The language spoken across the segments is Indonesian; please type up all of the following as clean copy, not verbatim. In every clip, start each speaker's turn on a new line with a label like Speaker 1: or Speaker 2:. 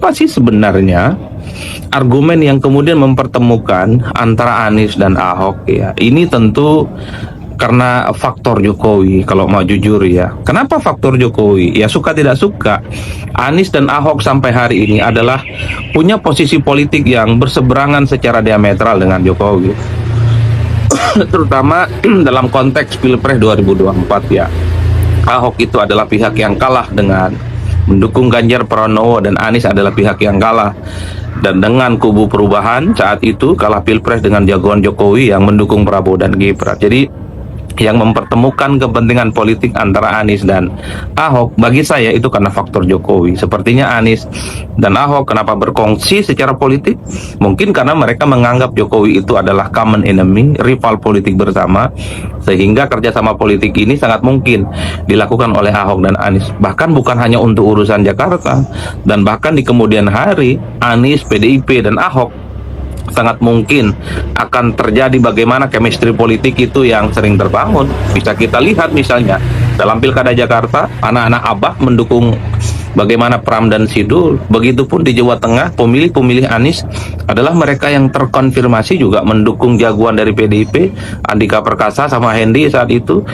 Speaker 1: apa sih sebenarnya argumen yang kemudian mempertemukan antara Anies dan Ahok ya? Ini tentu karena faktor Jokowi, kalau mau jujur ya. Kenapa faktor Jokowi? Ya suka tidak suka, Anies dan Ahok sampai hari ini adalah punya posisi politik yang berseberangan secara diametral dengan Jokowi. Terutama dalam konteks Pilpres 2024 ya. Ahok itu adalah pihak yang kalah dengan mendukung Ganjar Pranowo, dan Anies adalah pihak yang kalah dan dengan kubu perubahan saat itu kalah Pilpres dengan jagoan Jokowi yang mendukung Prabowo dan Gibran. Jadi yang mempertemukan kepentingan politik antara Anies dan Ahok bagi saya itu karena faktor Jokowi. Sepertinya Anies dan Ahok kenapa berkongsi secara politik? Mungkin karena mereka menganggap Jokowi itu adalah common enemy, rival politik bersama, sehingga kerjasama politik ini sangat mungkin dilakukan oleh Ahok dan Anies. Bahkan bukan hanya untuk urusan Jakarta, dan bahkan di kemudian hari Anies, PDIP, dan Ahok sangat mungkin akan terjadi bagaimana chemistry politik itu yang sering terbangun. Bisa kita lihat misalnya dalam Pilkada Jakarta, anak-anak Abah mendukung bagaimana Pram dan Sidul. Begitupun di Jawa Tengah, pemilih-pemilih Anies adalah mereka yang terkonfirmasi juga mendukung jagoan dari PDIP, Andika Perkasa sama Hendi saat itu.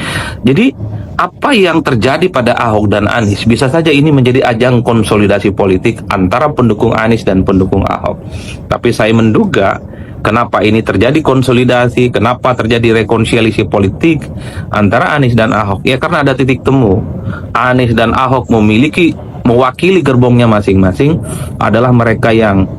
Speaker 1: Jadi apa yang terjadi pada Ahok dan Anies bisa saja ini menjadi ajang konsolidasi politik antara pendukung Anies dan pendukung Ahok. Tapi saya menduga kenapa ini terjadi konsolidasi, kenapa terjadi rekonsiliasi politik antara Anies dan Ahok, ya karena ada titik temu. Anies dan Ahok mewakili gerbongnya masing-masing adalah mereka yang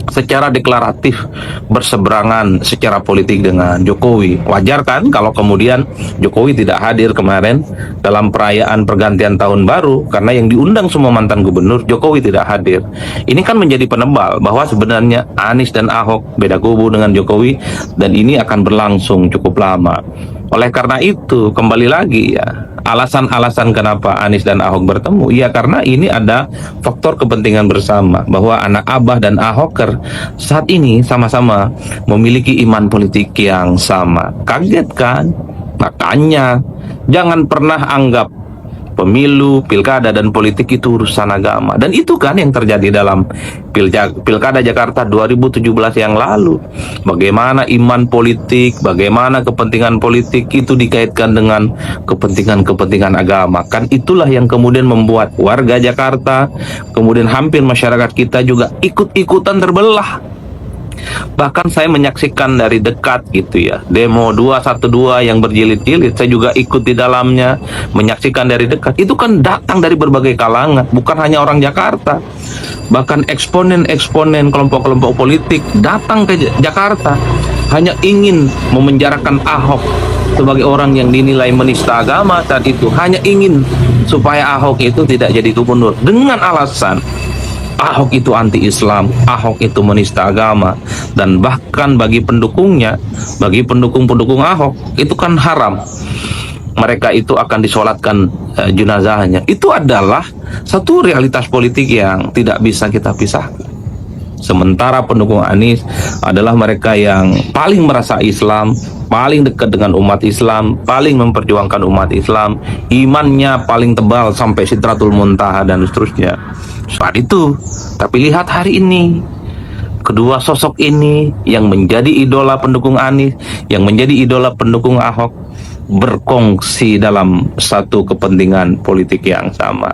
Speaker 1: secara deklaratif berseberangan secara politik dengan Jokowi. Wajar kan kalau kemudian Jokowi tidak hadir kemarin dalam perayaan pergantian tahun baru, karena yang diundang semua mantan gubernur, Jokowi tidak hadir. Ini kan menjadi penebal bahwa sebenarnya Anies dan Ahok beda kubu dengan Jokowi, dan ini akan berlangsung cukup lama. Oleh karena itu, kembali lagi ya, alasan-alasan kenapa Anies dan Ahok bertemu, ya karena ini ada faktor kepentingan bersama, bahwa anak Abah dan Ahoker saat ini sama-sama memiliki iman politik yang sama. Kaget kan? Makanya jangan pernah anggap pemilu, pilkada, dan politik itu urusan agama. Dan itu kan yang terjadi dalam Pilkada Jakarta 2017 yang lalu. Bagaimana iman politik, bagaimana kepentingan politik itu dikaitkan dengan kepentingan-kepentingan agama. Kan itulah yang kemudian membuat warga Jakarta, kemudian hampir masyarakat kita juga ikut-ikutan terbelah. Bahkan saya menyaksikan dari dekat gitu ya, demo 212 yang berjilid-jilid, saya juga ikut di dalamnya, menyaksikan dari dekat. Itu kan datang dari berbagai kalangan, bukan hanya orang Jakarta. Bahkan eksponen-eksponen kelompok-kelompok politik datang ke Jakarta hanya ingin memenjarakan Ahok sebagai orang yang dinilai menista agama saat itu, hanya ingin supaya Ahok itu tidak jadi gubernur dengan alasan Ahok itu anti-Islam, Ahok itu menista agama, dan bahkan bagi pendukungnya, bagi pendukung-pendukung Ahok, itu kan haram. Mereka itu akan disolatkan jenazahnya. Itu adalah satu realitas politik yang tidak bisa kita pisahkan. Sementara pendukung Anies adalah mereka yang paling merasa Islam, paling dekat dengan umat Islam, paling memperjuangkan umat Islam, imannya paling tebal sampai Sidratul Muntaha dan seterusnya. Saat itu, tapi lihat hari ini, kedua sosok ini yang menjadi idola pendukung Anies, yang menjadi idola pendukung Ahok, berkongsi dalam satu kepentingan politik yang sama.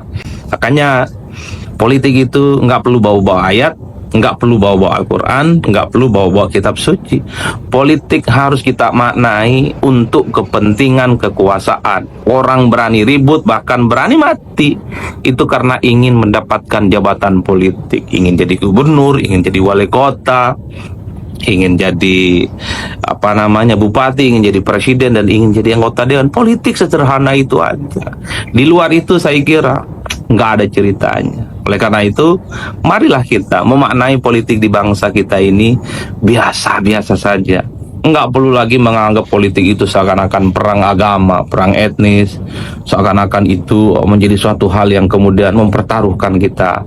Speaker 1: Makanya politik itu nggak perlu bawa-bawa ayat, nggak perlu bawa-bawa Al-Quran, nggak perlu bawa-bawa kitab suci. Politik harus kita maknai untuk kepentingan kekuasaan. Orang berani ribut, bahkan berani mati, itu karena ingin mendapatkan jabatan politik, ingin jadi gubernur, ingin jadi wali kota, ingin jadi bupati, ingin jadi presiden, dan ingin jadi anggota dewan. Politik sederhana itu aja. Di luar itu saya kira nggak ada ceritanya. Oleh karena itu, marilah kita memaknai politik di bangsa kita ini biasa-biasa saja. Nggak perlu lagi menganggap politik itu seakan-akan perang agama, perang etnis, seakan-akan itu menjadi suatu hal yang kemudian mempertaruhkan kita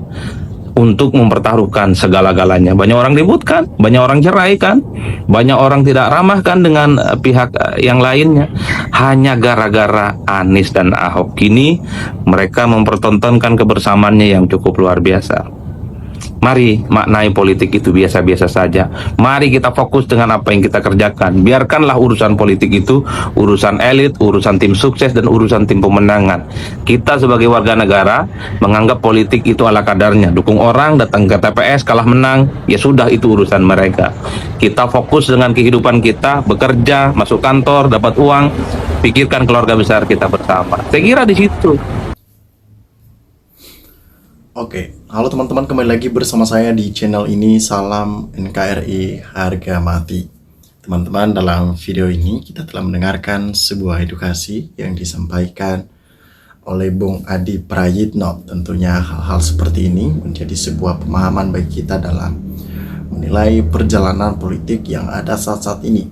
Speaker 1: untuk mempertaruhkan segala-galanya. Banyak orang ribut kan, banyak orang cerai kan, banyak orang tidak ramah kan dengan pihak yang lainnya, hanya gara-gara Anies dan Ahok. Kini mereka mempertontonkan kebersamaannya yang cukup luar biasa. Mari maknai politik itu biasa-biasa saja. Mari kita fokus dengan apa yang kita kerjakan. Biarkanlah urusan politik itu urusan elit, urusan tim sukses, dan urusan tim pemenangan. Kita sebagai warga negara menganggap politik itu ala kadarnya. Dukung orang, datang ke TPS, kalah menang, ya sudah, itu urusan mereka. Kita fokus dengan kehidupan kita, bekerja, masuk kantor, dapat uang, pikirkan keluarga besar kita bersama. Saya kira di situ.
Speaker 2: Oke, halo teman-teman, kembali lagi bersama saya di channel ini. Salam NKRI harga mati. Teman-teman, dalam video ini kita telah mendengarkan sebuah edukasi yang disampaikan oleh Bung Adi Prayitno. Tentunya hal-hal seperti ini menjadi sebuah pemahaman bagi kita dalam menilai perjalanan politik yang ada saat-saat ini.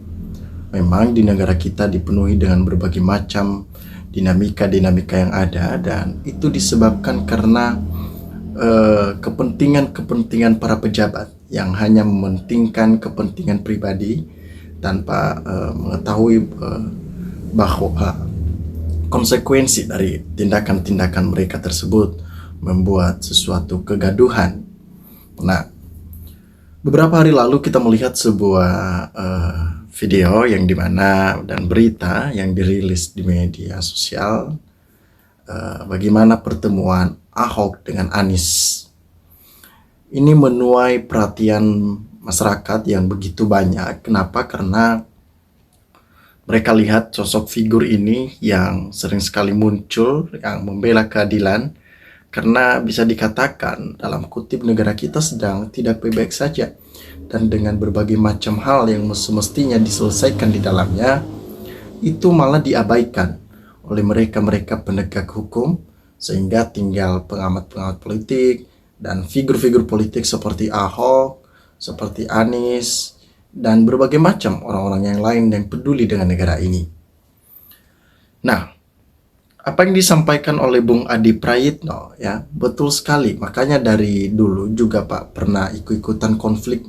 Speaker 2: Memang di negara kita dipenuhi dengan berbagai macam dinamika-dinamika yang ada, dan itu disebabkan karena kepentingan para pejabat yang hanya mementingkan kepentingan pribadi tanpa mengetahui bahwa konsekuensi dari tindakan-tindakan mereka tersebut membuat sesuatu kegaduhan. Nah, beberapa hari lalu kita melihat sebuah video yang dimana dan berita yang dirilis di media sosial bagaimana pertemuan Ahok dengan Anies. Ini menuai perhatian masyarakat yang begitu banyak. Kenapa? Karena mereka lihat sosok figur ini yang sering sekali muncul, yang membela keadilan, karena bisa dikatakan dalam kutip negara kita sedang tidak baik-baik saja, dan dengan berbagai macam hal yang semestinya diselesaikan di dalamnya itu malah diabaikan oleh mereka-mereka penegak hukum, sehingga tinggal pengamat-pengamat politik dan figur-figur politik seperti Ahok, seperti Anies, dan berbagai macam orang-orang yang lain yang peduli dengan negara ini. Nah, apa yang disampaikan oleh Bung Adi Prayitno, ya, betul sekali. Makanya dari dulu juga Pak pernah ikut-ikutan konflik.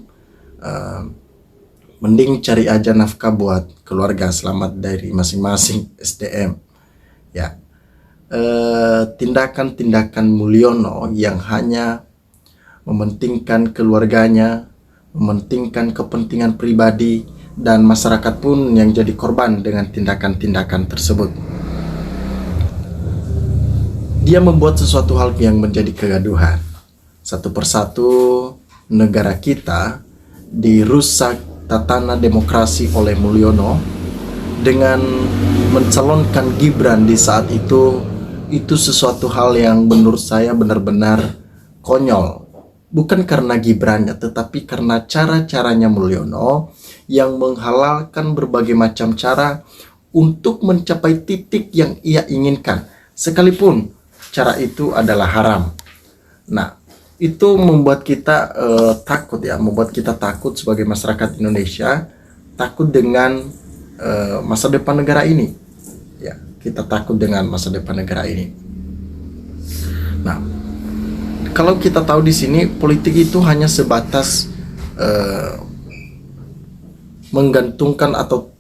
Speaker 2: Mending cari aja nafkah buat keluarga, selamat dari masing-masing SDM. Ya, tindakan-tindakan Mulyono yang hanya mementingkan keluarganya, mementingkan kepentingan pribadi, dan masyarakat pun yang jadi korban dengan tindakan-tindakan tersebut. Dia membuat sesuatu hal yang menjadi kegaduhan. Satu persatu negara kita dirusak tatanan demokrasi oleh Mulyono dengan mencalonkan Gibran di saat itu sesuatu hal yang menurut saya benar-benar konyol. Bukan karena Gibrannya, tetapi karena cara-caranya Mulyono yang menghalalkan berbagai macam cara untuk mencapai titik yang ia inginkan, sekalipun cara itu adalah haram. Nah, itu membuat kita takut, ya, membuat kita takut sebagai masyarakat Indonesia, takut dengan masa depan negara ini. Ya, kita takut dengan masa depan negara ini. Nah, kalau kita tahu di sini politik itu hanya sebatas menggantungkan atau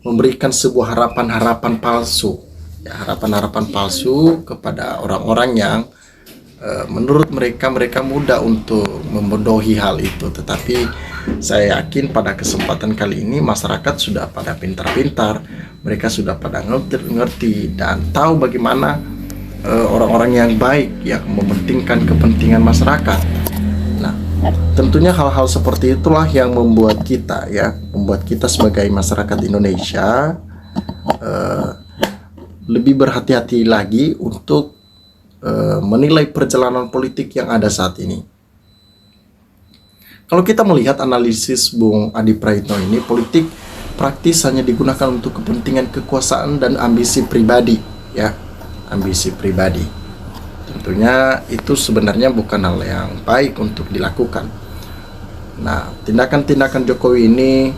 Speaker 2: memberikan sebuah harapan-harapan palsu, ya, harapan-harapan palsu kepada orang-orang yang menurut mereka mudah untuk membodohi hal itu. Tetapi saya yakin pada kesempatan kali ini masyarakat sudah pada pintar-pintar, mereka sudah pada ngerti dan tahu bagaimana orang-orang yang baik yang mementingkan kepentingan masyarakat. Nah, tentunya hal-hal seperti itulah yang membuat kita, ya, membuat kita sebagai masyarakat Indonesia lebih berhati-hati lagi untuk menilai perjalanan politik yang ada saat ini. Kalau kita melihat analisis Bung Adi Prayitno ini, politik praktis hanya digunakan untuk kepentingan kekuasaan dan ambisi pribadi, ya, ambisi pribadi. Tentunya itu sebenarnya bukan hal yang baik untuk dilakukan. Nah, tindakan-tindakan Jokowi ini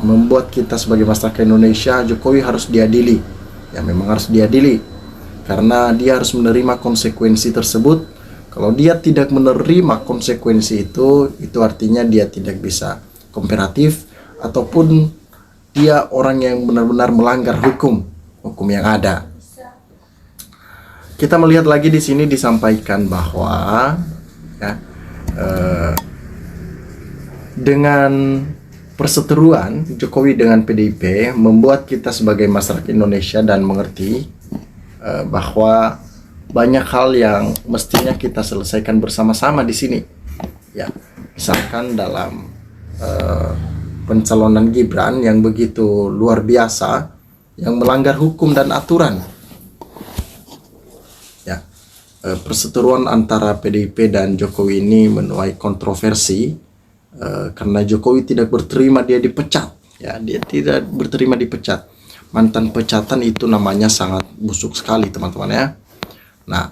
Speaker 2: membuat kita sebagai masyarakat Indonesia, Jokowi harus diadili. Ya, memang harus diadili karena dia harus menerima konsekuensi tersebut. Kalau dia tidak menerima konsekuensi itu artinya dia tidak bisa kooperatif, ataupun dia orang yang benar-benar melanggar hukum yang ada. Kita melihat lagi di sini disampaikan bahwa ya. Dengan perseteruan Jokowi dengan PDIP membuat kita sebagai masyarakat Indonesia dan mengerti bahwa banyak hal yang mestinya kita selesaikan bersama-sama di sini. Ya, misalkan dalam pencalonan Gibran yang begitu luar biasa, yang melanggar hukum dan aturan. Ya, perseteruan antara PDIP dan Jokowi ini menuai kontroversi karena Jokowi tidak berterima dia dipecat. Ya, dia tidak berterima dipecat. Mantan pecatan itu namanya sangat busuk sekali, teman-teman ya. Nah,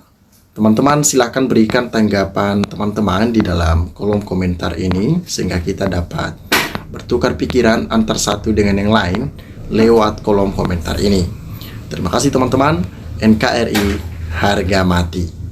Speaker 2: teman-teman silahkan berikan tanggapan teman-teman di dalam kolom komentar ini sehingga kita dapat bertukar pikiran antar satu dengan yang lain lewat kolom komentar ini. Terima kasih teman-teman. NKRI harga mati.